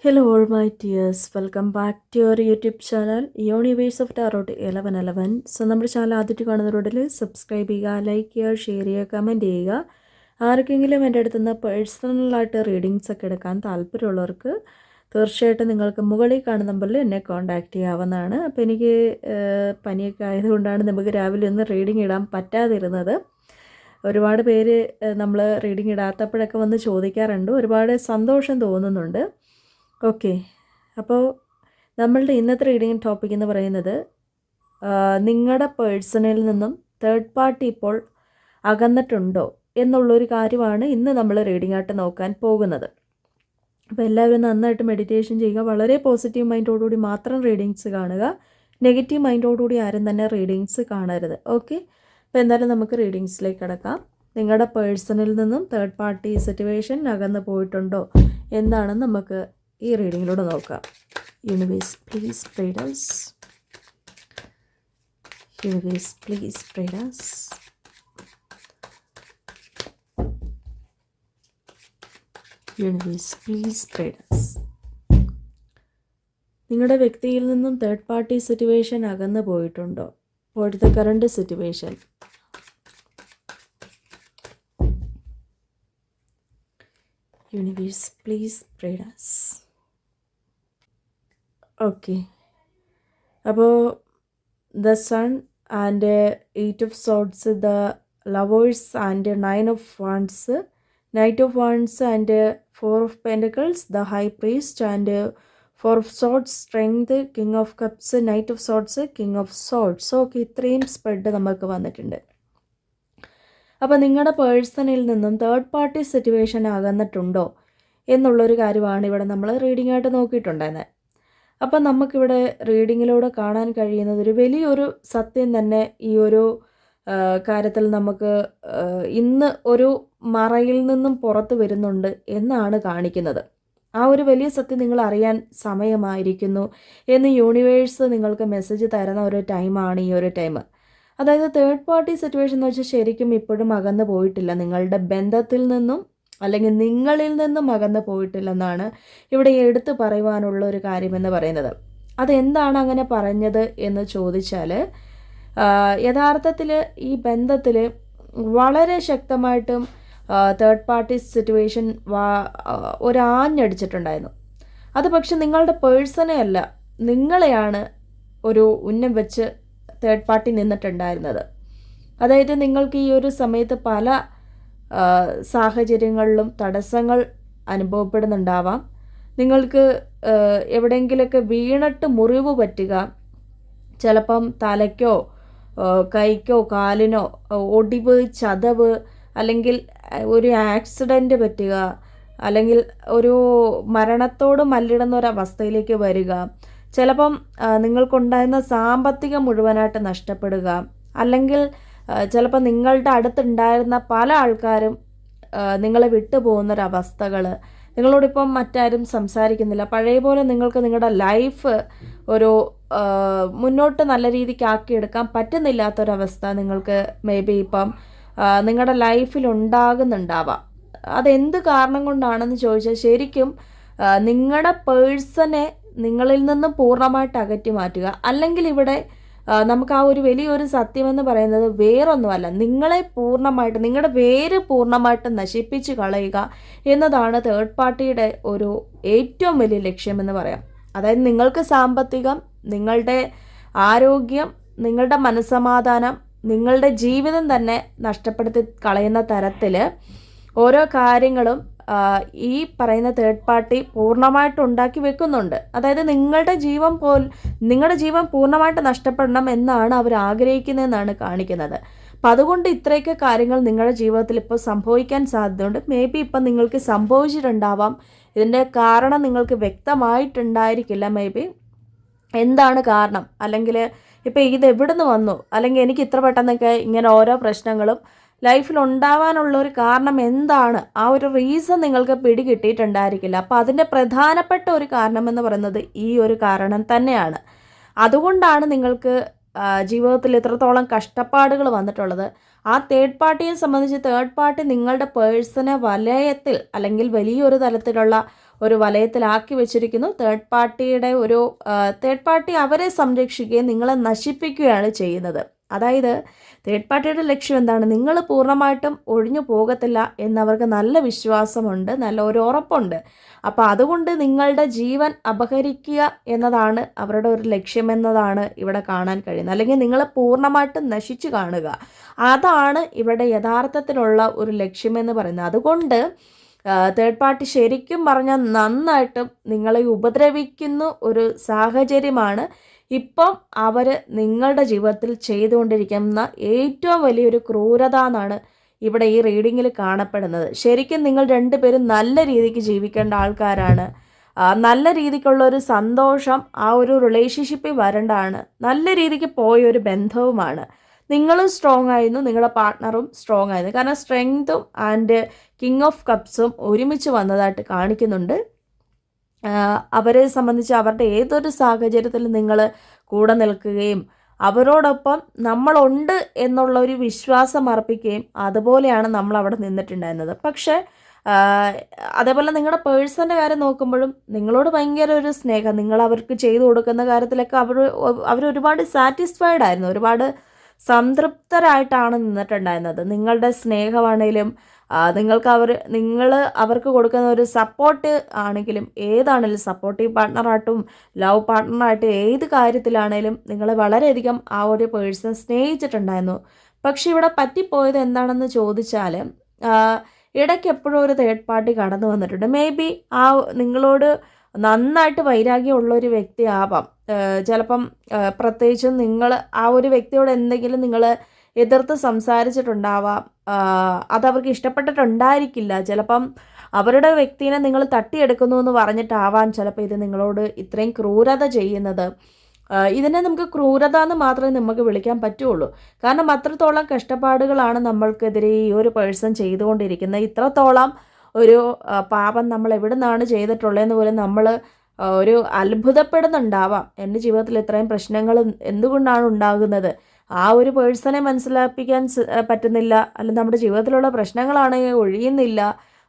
Hello all my dears, welcome back to your YouTube channel Universe of Tarot 1111. So നമ്മുടെ channel ആദ്യമായിട്ട് കാണുന്നവരോട് subscribe ചെയ്യുക, like ചെയ്യുക, share ചെയ്യുക, comment ചെയ്യുക. ആർക്കെങ്കിലും എൻ്റെ അടുത്ത് നിന്ന് പേഴ്സണലായിട്ട് റീഡിങ്സ് ഒക്കെ എടുക്കാൻ താല്പര്യമുള്ളവർക്ക് തീർച്ചയായിട്ടും നിങ്ങൾക്ക് മുകളിൽ കാണുന്ന നമ്പറിൽ എന്നെ കോൺടാക്റ്റ് ചെയ്യാവുന്നതാണ്. അപ്പോൾ എനിക്ക് പനിയൊക്കെ ആയതുകൊണ്ടാണ് നമുക്ക് രാവിലെ ഒന്ന് റീഡിങ് ഇടാൻ പറ്റാതിരുന്നത്. ഒരുപാട് പേര് നമ്മൾ റീഡിങ് ഇടാത്തപ്പോഴൊക്കെ വന്ന് ചോദിക്കാറുണ്ട്. ഒരുപാട് സന്തോഷം തോന്നുന്നുണ്ട്. ഓക്കെ, അപ്പോൾ നമ്മളുടെ ഇന്നത്തെ റീഡിങ് ടോപ്പിക് എന്ന് പറയുന്നത് നിങ്ങളുടെ പേഴ്സണിൽ നിന്നും തേർഡ് പാർട്ടി ഇപ്പോൾ അകന്നിട്ടുണ്ടോ എന്നുള്ളൊരു കാര്യമാണ് ഇന്ന് നമ്മൾ റീഡിംഗ് ആയിട്ട് നോക്കാൻ പോകുന്നത്. അപ്പോൾ എല്ലാവരും നന്നായിട്ട് മെഡിറ്റേഷൻ ചെയ്യുക, വളരെ പോസിറ്റീവ് മൈൻഡോടുകൂടി മാത്രം റീഡിങ്സ് കാണുക, നെഗറ്റീവ് മൈൻഡോടുകൂടി ആരും തന്നെ റീഡിങ്സ് കാണരുത്. ഓക്കെ, അപ്പോൾ എന്തായാലും നമുക്ക് റീഡിങ്സിലേക്ക് കിടക്കാം. നിങ്ങളുടെ പേഴ്സണിൽ നിന്നും തേർഡ് പാർട്ടി സിറ്റുവേഷൻ അകന്ന് പോയിട്ടുണ്ടോ എന്താണെന്ന് നമുക്ക് ഈ റീഡിങ്ങിലൂടെ നോക്കാം. Universe please guide us. Universe please guide us. Universe please guide us. നിങ്ങളുടെ വ്യക്തിയിൽ നിന്നും തേർഡ് പാർട്ടി സിറ്റുവേഷൻ അകന്നു പോയിട്ടുണ്ടോ? What is the current situation? Universe please guide us. Okay, അപ്പോൾ the sun and 8 of swords, the lovers and 9 of wands, knight of wands and 4 of pentacles, the high priest and 4 of swords, strength, king of cups, knight of swords, king of swords. Okay, ഇത്രയും spread നമുക്ക് വന്നിട്ടുണ്ട്. അപ്പോൾ നിങ്ങളുടെ പേഴ്സണിൽ നിന്നും third party situation അകന്നിട്ടുണ്ടോ എന്നുള്ളൊരു കാര്യമാണ് ഇവിടെ നമ്മൾ റീഡിംഗ് ആയിട്ട് നോക്കിയിട്ടുണ്ടായിരുന്നത്. അപ്പം നമുക്കിവിടെ റീഡിങ്ങിലൂടെ കാണാൻ കഴിയുന്നത് ഒരു വലിയൊരു സത്യം തന്നെ ഈ ഒരു കാര്യത്തിൽ നമുക്ക് ഇന്ന് ഒരു മറയിൽ നിന്നും പുറത്ത് വരുന്നുണ്ട് എന്നാണ് കാണിക്കുന്നത്. ആ ഒരു വലിയ സത്യം നിങ്ങൾ അറിയാൻ സമയമായിരിക്കുന്നു എന്ന് യൂണിവേഴ്സ് നിങ്ങൾക്ക് മെസ്സേജ് തരുന്ന ഒരു ടൈമാണ് ഈ ഒരു ടൈം. അതായത് തേർഡ് പാർട്ടി സിറ്റുവേഷൻ എന്ന് വെച്ചാൽ ശരിക്കും ഇപ്പോഴും അകന്നു പോയിട്ടില്ല, നിങ്ങളുടെ ബന്ധത്തിൽ നിന്നും അല്ലെങ്കിൽ നിങ്ങളിൽ നിന്നും അകന്നു പോയിട്ടില്ലെന്നാണ് ഇവിടെ എടുത്തു പറയുവാനുള്ള ഒരു കാര്യമെന്ന് പറയുന്നത്. അതെന്താണ് അങ്ങനെ പറഞ്ഞത് എന്ന് ചോദിച്ചാൽ, യഥാർത്ഥത്തിൽ ഈ ബന്ധത്തിൽ വളരെ ശക്തമായിട്ടും തേർഡ് പാർട്ടി സിറ്റുവേഷൻ ഒരാഞ്ഞടിച്ചിട്ടുണ്ടായിരുന്നു. അത് പക്ഷെ നിങ്ങളുടെ പേഴ്സണെ അല്ല, നിങ്ങളെയാണ് ഒരു ഉന്നം വെച്ച് തേർഡ് പാർട്ടി നിന്നിട്ടുണ്ടായിരുന്നത്. അതായത് നിങ്ങൾക്ക് ഈ ഒരു സമയത്ത് പല സാഹചര്യങ്ങളിലും തടസ്സങ്ങൾ അനുഭവപ്പെടുന്നുണ്ടാവാം. നിങ്ങൾക്ക് എവിടെയെങ്കിലുമൊക്കെ വീണിട്ട് മുറിവ് പറ്റുക, ചിലപ്പം തലയ്ക്കോ കൈക്കോ കാലിനോ ഒടിവ്, ചതവ്, അല്ലെങ്കിൽ ഒരു ആക്സിഡൻറ്റ് പറ്റുക, അല്ലെങ്കിൽ ഒരു മരണത്തോട് മല്ലിടുന്ന ഒരവസ്ഥയിലേക്ക് വരിക, ചിലപ്പം നിങ്ങൾക്കുണ്ടായിരുന്ന സാമ്പത്തികം മുഴുവനായിട്ട് നഷ്ടപ്പെടുക, അല്ലെങ്കിൽ ചിലപ്പോൾ നിങ്ങളുടെ അടുത്തുണ്ടായിരുന്ന പല ആൾക്കാരും നിങ്ങളെ വിട്ടുപോകുന്നൊരവസ്ഥകൾ, നിങ്ങളോടിപ്പം മറ്റാരും സംസാരിക്കുന്നില്ല, പഴയ പോലെ നിങ്ങൾക്ക് നിങ്ങളുടെ ലൈഫ് ഒരു മുന്നോട്ട് നല്ല രീതിക്ക് ആക്കിയെടുക്കാൻ പറ്റുന്നില്ലാത്തൊരവസ്ഥ നിങ്ങൾക്ക് മേ ബി ഇപ്പം നിങ്ങളുടെ ലൈഫിൽ ഉണ്ടാകുന്നുണ്ടാവാം. അതെന്ത് കാരണം കൊണ്ടാണെന്ന് ചോദിച്ചാൽ ശരിക്കും നിങ്ങളുടെ പേഴ്സണെ നിങ്ങളിൽ നിന്ന് പൂർണ്ണമായിട്ട് അകറ്റി മാറ്റുക, അല്ലെങ്കിൽ ഇവിടെ നമുക്ക് ആ ഒരു വലിയൊരു സത്യമെന്ന് പറയുന്നത് വേറൊന്നുമല്ല, നിങ്ങളെ പൂർണ്ണമായിട്ട് നിങ്ങളുടെ വേര് പൂർണ്ണമായിട്ട് നശിപ്പിച്ച് കളയുക എന്നതാണ് തേർഡ് പാർട്ടിയുടെ ഒരു ഏറ്റവും വലിയ ലക്ഷ്യമെന്ന് പറയാം. അതായത് നിങ്ങൾക്ക് സാമ്പത്തികം, നിങ്ങളുടെ ആരോഗ്യം, നിങ്ങളുടെ മനസ്സമാധാനം, നിങ്ങളുടെ ജീവിതം തന്നെ നഷ്ടപ്പെടുത്തി കളയുന്ന തരത്തിൽ ഓരോ കാര്യങ്ങളും ഈ പറയുന്ന തേർഡ് പാർട്ടി പൂർണ്ണമായിട്ട് ഉണ്ടാക്കി വെക്കുന്നുണ്ട്. അതായത് നിങ്ങളുടെ ജീവൻ പൂർണ്ണമായിട്ട് നഷ്ടപ്പെടണം എന്നാണ് അവർ ആഗ്രഹിക്കുന്നതെന്നാണ് കാണിക്കുന്നത്. അപ്പം അതുകൊണ്ട് ഇത്രയൊക്കെ കാര്യങ്ങൾ നിങ്ങളുടെ ജീവിതത്തിൽ ഇപ്പോൾ സംഭവിക്കാൻ സാധ്യതയുണ്ട്. മേ ബി ഇപ്പം നിങ്ങൾക്ക് സംഭവിച്ചിട്ടുണ്ടാവാം, ഇതിൻ്റെ കാരണം നിങ്ങൾക്ക് വ്യക്തമായിട്ടുണ്ടായിരിക്കില്ല. മേ ബി എന്താണ് കാരണം, അല്ലെങ്കിൽ ഇപ്പോൾ ഇത് എവിടുന്ന് വന്നു, അല്ലെങ്കിൽ എനിക്ക് ഇത്ര പെട്ടെന്നൊക്കെ ഇങ്ങനെ ഓരോ പ്രശ്നങ്ങളും ലൈഫിൽ ഉണ്ടാവാനുള്ളൊരു കാരണം എന്താണ്, ആ ഒരു റീസൺ നിങ്ങൾക്ക് പിടികിട്ടിയിട്ടുണ്ടായിരിക്കില്ല. അപ്പോൾ അതിൻ്റെ പ്രധാനപ്പെട്ട ഒരു കാരണം എന്ന് പറയുന്നത് ഈ ഒരു കാരണം തന്നെയാണ്. അതുകൊണ്ടാണ് നിങ്ങൾക്ക് ജീവിതത്തിൽ ഇത്രത്തോളം കഷ്ടപ്പാടുകൾ വന്നിട്ടുള്ളത്. ആ തേർഡ് പാർട്ടിയെ സംബന്ധിച്ച് തേർഡ് പാർട്ടി നിങ്ങളുടെ പേഴ്സണൽ വലയത്തിൽ അല്ലെങ്കിൽ വലിയൊരു തലത്തിലുള്ള ഒരു വലയത്തിലാക്കി വെച്ചിരിക്കുന്നു. തേർഡ് പാർട്ടി അവരെ സംരക്ഷിക്കുകയും നിങ്ങളെ നശിപ്പിക്കുകയാണ് ചെയ്യുന്നത്. അതായത് തേർഡ് പാർട്ടിയുടെ ലക്ഷ്യം എന്താണ്? നിങ്ങൾ പൂർണ്ണമായിട്ടും ഒഴിഞ്ഞു പോകത്തില്ല എന്നവർക്ക് നല്ല വിശ്വാസമുണ്ട്, നല്ല ഒരു ഉറപ്പുണ്ട്. അപ്പോൾ അതുകൊണ്ട് നിങ്ങളുടെ ജീവൻ അപഹരിക്കുക എന്നതാണ് അവരുടെ ഒരു ലക്ഷ്യമെന്നതാണ് ഇവിടെ കാണാൻ കഴിയുന്നത്. അല്ലെങ്കിൽ നിങ്ങളെ പൂർണ്ണമായിട്ടും നശിച്ചു കാണുക, അതാണ് ഇവിടെ യഥാർത്ഥത്തിലുള്ള ഒരു ലക്ഷ്യമെന്ന് പറയുന്നത്. അതുകൊണ്ട് തേർഡ് പാർട്ടി ശരിക്കും പറഞ്ഞാൽ നന്നായിട്ടും നിങ്ങളെ ഉപദ്രവിക്കുന്ന ഒരു സാഹചര്യമാണ് ഇപ്പം അവർ നിങ്ങളുടെ ജീവിതത്തിൽ ചെയ്തുകൊണ്ടിരിക്കുന്ന ഏറ്റവും വലിയൊരു ക്രൂരത എന്നാണ് ഇവിടെ ഈ റീഡിങ്ങിൽ കാണപ്പെടുന്നത്. ശരിക്കും നിങ്ങൾ രണ്ടുപേരും നല്ല രീതിക്ക് ജീവിക്കേണ്ട ആൾക്കാരാണ്. നല്ല രീതിക്കുള്ള ഒരു സന്തോഷം ആ ഒരു റിലേഷൻഷിപ്പിൽ വരേണ്ടതാണ്. നല്ല രീതിക്ക് പോയൊരു ബന്ധവുമാണ്. നിങ്ങളും സ്ട്രോങ് ആയിരുന്നു, നിങ്ങളുടെ പാർട്ട്ണറും സ്ട്രോങ് ആയിരുന്നു. കാരണം സ്ട്രെങ്തും ആൻഡ് കിങ് ഓഫ് കപ്സും ഒരുമിച്ച് വന്നതായിട്ട് കാണിക്കുന്നുണ്ട്. അവരെ സംബന്ധിച്ച് അവരുടെ ഏതൊരു സാഹചര്യത്തിലും നിങ്ങൾ കൂടെ നിൽക്കുകയും അവരോടൊപ്പം നമ്മളുണ്ട് എന്നുള്ള ഒരു വിശ്വാസം അർപ്പിക്കുകയും അതുപോലെയാണ് നമ്മൾ അവിടെ നിന്നിട്ടുണ്ടായിരുന്നത്. പക്ഷേ അതേപോലെ നിങ്ങളുടെ പേഴ്സൻ്റെ കാര്യം നോക്കുമ്പോഴും നിങ്ങളോട് ഭയങ്കര ഒരു സ്നേഹം, നിങ്ങൾ അവർക്ക് ചെയ്തു കൊടുക്കുന്ന കാര്യത്തിലൊക്കെ അവർ ഒരുപാട് സാറ്റിസ്ഫൈഡ് ആയിരുന്നു, ഒരുപാട് സംതൃപ്തരായിട്ടാണ് നിന്നിട്ടുണ്ടായിരുന്നത്. നിങ്ങളുടെ സ്നേഹമാണെങ്കിലും നിങ്ങൾ അവർക്ക് കൊടുക്കുന്ന ഒരു സപ്പോർട്ട് ആണെങ്കിലും ഏതാണെങ്കിലും സപ്പോർട്ടീവ് പാർട്ട്ണറായിട്ടും ലവ് പാർട്ട്ണറായിട്ടും ഏത് കാര്യത്തിലാണെങ്കിലും നിങ്ങളെ വളരെയധികം ആ ഒരു പേഴ്സൺ സ്നേഹിച്ചിട്ടുണ്ടായിരുന്നു. പക്ഷെ ഇവിടെ പറ്റിപ്പോയത് എന്താണെന്ന് ചോദിച്ചാൽ ഇടയ്ക്ക് എപ്പോഴും ഒരു തേർഡ് പാർട്ടി കടന്നു വന്നിട്ടുണ്ട്. മേ ബി നിങ്ങളോട് നന്നായിട്ട് വൈരാഗ്യമുള്ള ഒരു വ്യക്തി ആവാം. ചിലപ്പം പ്രത്യേകിച്ചും നിങ്ങൾ ആ ഒരു വ്യക്തിയോട് എന്തെങ്കിലും നിങ്ങൾ എതിർത്ത് സംസാരിച്ചിട്ടുണ്ടാവാം. അതവർക്ക് ഇഷ്ടപ്പെട്ടിട്ടുണ്ടായിരിക്കില്ല. ചിലപ്പം അവരുടെ വ്യക്തിനെ നിങ്ങൾ തട്ടിയെടുക്കുന്നു എന്ന് പറഞ്ഞിട്ടാവാം ചിലപ്പോൾ ഇത് നിങ്ങളോട് ഇത്രയും ക്രൂരത ചെയ്യുന്നത്. ഇതിനെ നമുക്ക് ക്രൂരത എന്ന് മാത്രമേ നമുക്ക് വിളിക്കാൻ പറ്റുള്ളൂ. കാരണം അത്രത്തോളം കഷ്ടപ്പാടുകളാണ് നമ്മൾക്കെതിരെ ഈ ഒരു പേഴ്സൺ ചെയ്തുകൊണ്ടിരിക്കുന്നത്. ഇത്രത്തോളം ഒരു പാപം നമ്മൾ എവിടെ നിന്നാണ് ചെയ്തിട്ടുള്ളതെന്ന് പോലും നമ്മൾ ഒരു അത്ഭുതപ്പെടുന്നുണ്ടാവാം. എൻ്റെ ജീവിതത്തിൽ ഇത്രയും പ്രശ്നങ്ങൾ എന്തുകൊണ്ടാണ് ഉണ്ടാകുന്നത്, ആ ഒരു പേഴ്സണെ മനസ്സിലാപ്പിക്കാൻ പറ്റുന്നില്ല, അല്ലെങ്കിൽ നമ്മുടെ ജീവിതത്തിലുള്ള പ്രശ്നങ്ങളാണെങ്കിൽ ഒഴിയുന്നില്ല,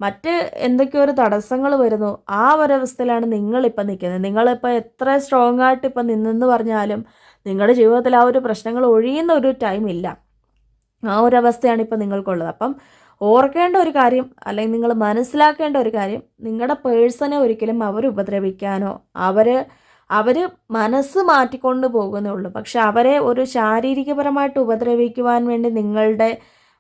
മറ്റ് എന്തൊക്കെയോ ഒരു തടസ്സങ്ങൾ വരുന്നു. ആ ഒരവസ്ഥയിലാണ് നിങ്ങളിപ്പോൾ നിൽക്കുന്നത്. നിങ്ങളിപ്പോൾ എത്ര സ്ട്രോങ് ആയിട്ട് ഇപ്പം നിന്നെന്ന് പറഞ്ഞാലും നിങ്ങളുടെ ജീവിതത്തിൽ ആ ഒരു പ്രശ്നങ്ങൾ ഒഴിയുന്ന ഒരു ടൈമില്ല. ആ ഒരു അവസ്ഥയാണ് ഇപ്പം നിങ്ങൾക്കുള്ളത്. അപ്പം ഓർക്കേണ്ട ഒരു കാര്യം, അല്ലെങ്കിൽ നിങ്ങൾ മനസ്സിലാക്കേണ്ട ഒരു കാര്യം, നിങ്ങളുടെ പേഴ്സണെ ഒരിക്കലും അവർ ഉപദ്രവിക്കാനോ അവർ മനസ്സ് മാറ്റിക്കൊണ്ട് പോകുന്നേ ഉള്ളൂ. പക്ഷെ അവരെ ഒരു ശാരീരികപരമായിട്ട് ഉപദ്രവിക്കുവാൻ വേണ്ടി നിങ്ങളുടെ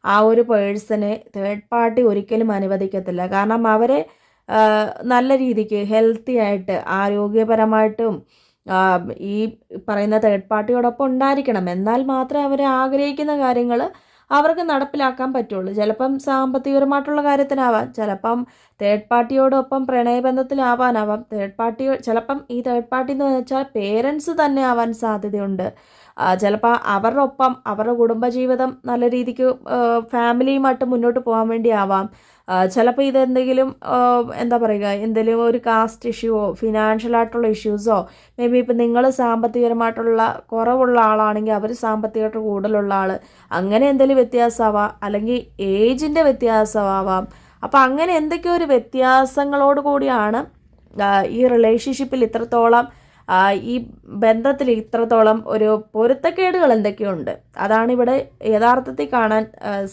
ആ ഒരു പേഴ്സണെ തേർഡ് പാർട്ടി ഒരിക്കലും അനുവദിക്കത്തില്ല. കാരണം അവരെ നല്ല രീതിക്ക് ഹെൽത്തി ആയിട്ട് ആരോഗ്യപരമായിട്ടും ഈ പറയുന്ന തേർഡ് പാർട്ടിയോടൊപ്പം ഉണ്ടായിരിക്കണം. എന്നാൽ മാത്രമേ അവർ ആഗ്രഹിക്കുന്ന കാര്യങ്ങൾ അവർക്ക് നടപ്പിലാക്കാൻ പറ്റുള്ളൂ. ചിലപ്പം സാമ്പത്തികപരമായിട്ടുള്ള കാര്യത്തിനാവാം, ചിലപ്പം തേർഡ് പാർട്ടിയോടൊപ്പം പ്രണയബന്ധത്തിലാവാനാവാം. ചിലപ്പം ഈ തേർഡ് പാർട്ടി എന്ന് വെച്ചാൽ പേരൻസ് തന്നെ ആവാൻ സാധ്യതയുണ്ട്. ചിലപ്പോൾ അവരുടെ ഒപ്പം അവരുടെ കുടുംബജീവിതം നല്ല രീതിക്ക് ഫാമിലിയുമായിട്ട് മുന്നോട്ട് പോകാൻ വേണ്ടി ആവാം. ചിലപ്പോൾ ഇതെന്തെങ്കിലും എന്താ പറയുക, എന്തെങ്കിലും ഒരു കാസ്റ്റ് ഇഷ്യൂവോ ഫിനാൻഷ്യലായിട്ടുള്ള ഇഷ്യൂസോ, മേ ബി ഇപ്പം നിങ്ങൾ സാമ്പത്തികപരമായിട്ടുള്ള കുറവുള്ള ആളാണെങ്കിൽ അവർ സാമ്പത്തികമായിട്ട് കൂടുതലുള്ള ആൾ, അങ്ങനെ എന്തെങ്കിലും വ്യത്യാസമാവാം. അല്ലെങ്കിൽ ഏജിൻ്റെ വ്യത്യാസമാവാം. അപ്പോൾ അങ്ങനെ എന്തൊക്കെയോ ഒരു വ്യത്യാസങ്ങളോട് കൂടിയാണ് ഈ റിലേഷൻഷിപ്പിൽ ഇത്രത്തോളം ഈ ബന്ധത്തിൽ ഇത്രത്തോളം ഒരു പൊരുത്തക്കേടുകൾ എന്തൊക്കെയുണ്ട്, അതാണ് ഇവിടെ യഥാർത്ഥത്തിൽ കാണാൻ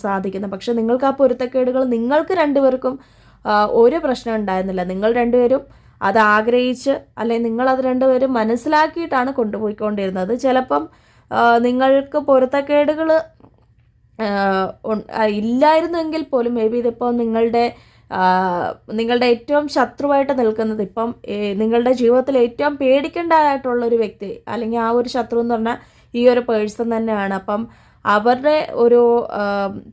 സാധിക്കുന്നത്. പക്ഷെ നിങ്ങൾക്ക് ആ പൊരുത്തക്കേടുകൾ നിങ്ങൾക്ക് രണ്ടുപേർക്കും ഒരു പ്രശ്നം ഉണ്ടായിരുന്നില്ല. നിങ്ങൾ രണ്ടുപേരും അത് ആഗ്രഹിച്ച്, അല്ലെങ്കിൽ നിങ്ങളത് രണ്ടുപേരും മനസ്സിലാക്കിയിട്ടാണ് കൊണ്ടുപോയിക്കൊണ്ടിരുന്നത്. ചിലപ്പം നിങ്ങൾക്ക് പൊരുത്തക്കേടുകൾ ഇല്ലായിരുന്നെങ്കിൽ പോലും മേ ബി ഇതിപ്പോൾ നിങ്ങളുടെ ഏറ്റവും ശത്രുവായിട്ട് നിൽക്കുന്നത്, ഇപ്പം നിങ്ങളുടെ ജീവിതത്തിൽ ഏറ്റവും പേടിക്കേണ്ടതായിട്ടുള്ളൊരു വ്യക്തി, അല്ലെങ്കിൽ ആ ഒരു ശത്രു എന്ന് പറഞ്ഞാൽ ഈ ഒരു പേഴ്സൺ തന്നെയാണ്. അപ്പം അവരുടെ ഒരു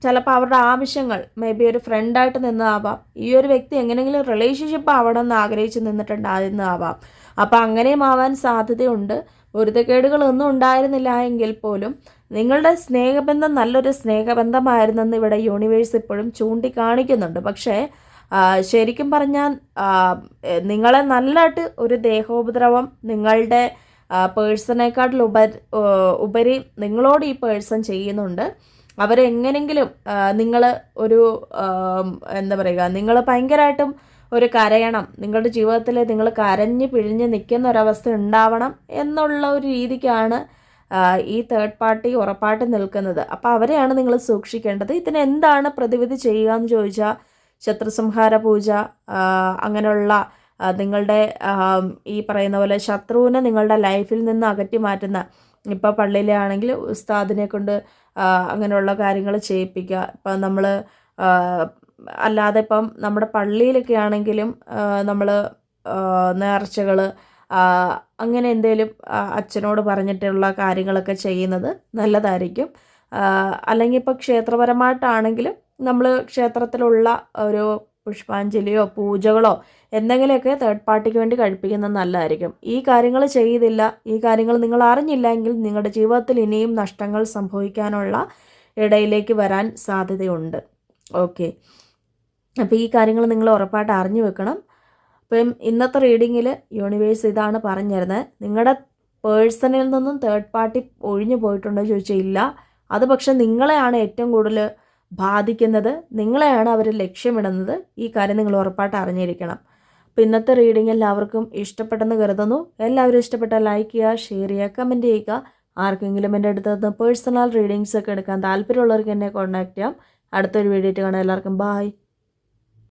ചിലപ്പോൾ അവരുടെ ആവശ്യങ്ങൾ മേ ബി ഒരു ഫ്രണ്ടായിട്ട് നിന്നതാവാം. ഈ ഒരു വ്യക്തി എങ്ങനെയെങ്കിലും റിലേഷൻഷിപ്പ് ആവണമെന്ന് ആഗ്രഹിച്ച് നിന്നിട്ടുണ്ടായിരുന്നതാവാം. അപ്പം അങ്ങനെയും ആവാൻ സാധ്യതയുണ്ട്. പൊരുത്തക്കേടുകളൊന്നും ഉണ്ടായിരുന്നില്ല എങ്കിൽ പോലും നിങ്ങളുടെ സ്നേഹബന്ധം നല്ലൊരു സ്നേഹബന്ധമായിരുന്നെന്ന് ഇവിടെ യൂണിവേഴ്സ് ഇപ്പോഴും ചൂണ്ടിക്കാണിക്കുന്നുണ്ട്. പക്ഷേ ശരിക്കും പറഞ്ഞാൽ നിങ്ങളെ നല്ലതായിട്ട് ഒരു ദേഹോപദ്രവം നിങ്ങളുടെ പേഴ്സണേക്കാട്ടിൽ ഉപരി നിങ്ങളോട് ഈ പേഴ്സൺ ചെയ്യുന്നുണ്ട്. അവരെങ്ങനെങ്കിലും നിങ്ങൾ ഒരു എന്താ പറയുക, നിങ്ങൾ ഭയങ്കരമായിട്ടും ഒരു കരയണം, നിങ്ങളുടെ ജീവിതത്തിൽ നിങ്ങൾ കരഞ്ഞ് പിഴിഞ്ഞ് നിൽക്കുന്ന ഒരവസ്ഥ ഉണ്ടാവണം എന്നുള്ള ഒരു രീതിക്കാണ് ഈ തേർഡ് പാർട്ടി ഉറപ്പായിട്ട് നിൽക്കുന്നത്. അപ്പോൾ അവരെയാണ് നിങ്ങൾ സൂക്ഷിക്കേണ്ടത്. ഇതിന് എന്താണ് പ്രതിവിധി ചെയ്യുക എന്ന് ചോദിച്ചാൽ ശത്രുസംഹാര പൂജ, അങ്ങനെയുള്ള നിങ്ങളുടെ ഈ പറയുന്ന പോലെ ശത്രുവിനെ നിങ്ങളുടെ ലൈഫിൽ നിന്ന് അകറ്റി മാറ്റുന്ന, ഇപ്പോൾ പള്ളിയിലാണെങ്കിൽ ഉസ്താദിനെ കൊണ്ട് അങ്ങനെയുള്ള കാര്യങ്ങൾ ചെയ്യിപ്പിക്കുക. ഇപ്പം നമ്മൾ അല്ലാതെ ഇപ്പം നമ്മുടെ പള്ളിയിലൊക്കെ ആണെങ്കിലും നമ്മൾ നേർച്ചകൾ അങ്ങനെ എന്തെങ്കിലും അച്ഛനോട് പറഞ്ഞിട്ടുള്ള കാര്യങ്ങളൊക്കെ ചെയ്യുന്നത് നല്ലതായിരിക്കും. അല്ലെങ്കിൽ ഇപ്പോൾ ക്ഷേത്രപരമായിട്ടാണെങ്കിലും നമ്മൾ ക്ഷേത്രത്തിലുള്ള ഒരു പുഷ്പാഞ്ജലിയോ പൂജകളോ എന്തെങ്കിലുമൊക്കെ തേർഡ് പാർട്ടിക്ക് വേണ്ടി കഴിപ്പിക്കുന്നത് നല്ലതായിരിക്കും. ഈ കാര്യങ്ങൾ ചെയ്തില്ല, ഈ കാര്യങ്ങൾ നിങ്ങൾ അറിഞ്ഞില്ല എങ്കിൽ നിങ്ങളുടെ ജീവിതത്തിൽ ഇനിയും നഷ്ടങ്ങൾ സംഭവിക്കാനുള്ള ഇടയിലേക്ക് വരാൻ സാധ്യതയുണ്ട്. ഓക്കെ, അപ്പോൾ ഈ കാര്യങ്ങൾ നിങ്ങൾ ഉറപ്പായിട്ട് അറിഞ്ഞു വെക്കണം. അപ്പം ഇന്നത്തെ റീഡിങ്ങിൽ യൂണിവേഴ്സ് ഇതാണ് പറഞ്ഞു തരുന്നത്. നിങ്ങളുടെ പേഴ്സണിൽ നിന്നും തേർഡ് പാർട്ടി ഒഴിഞ്ഞു പോയിട്ടുണ്ടോ ചോദിച്ചാൽ ഇല്ല. അത് പക്ഷെ നിങ്ങളെയാണ് ഏറ്റവും കൂടുതൽ ബാധിക്കുന്നത്, നിങ്ങളെയാണ് അവർ ലക്ഷ്യമിടുന്നത്. ഈ കാര്യം നിങ്ങൾ ഉറപ്പായിട്ട് അറിഞ്ഞിരിക്കണം. അപ്പോൾ ഇന്നത്തെ റീഡിംഗ് എല്ലാവർക്കും ഇഷ്ടപ്പെട്ടെന്ന് കരുതുന്നു. എല്ലാവരും ഇഷ്ടപ്പെട്ടാൽ ലൈക്ക് ചെയ്യുക, ഷെയർ ചെയ്യുക, കമൻറ്റ് ചെയ്യുക. ആർക്കെങ്കിലും എൻ്റെ അടുത്ത് നിന്ന് പേഴ്സണൽ റീഡിങ്സ് ഒക്കെ എടുക്കാൻ താല്പര്യമുള്ളവർക്ക് എന്നെ കോൺടാക്ട് ചെയ്യാം. അടുത്തൊരു വീഡിയോ കാണാം. എല്ലാവർക്കും ബായ്.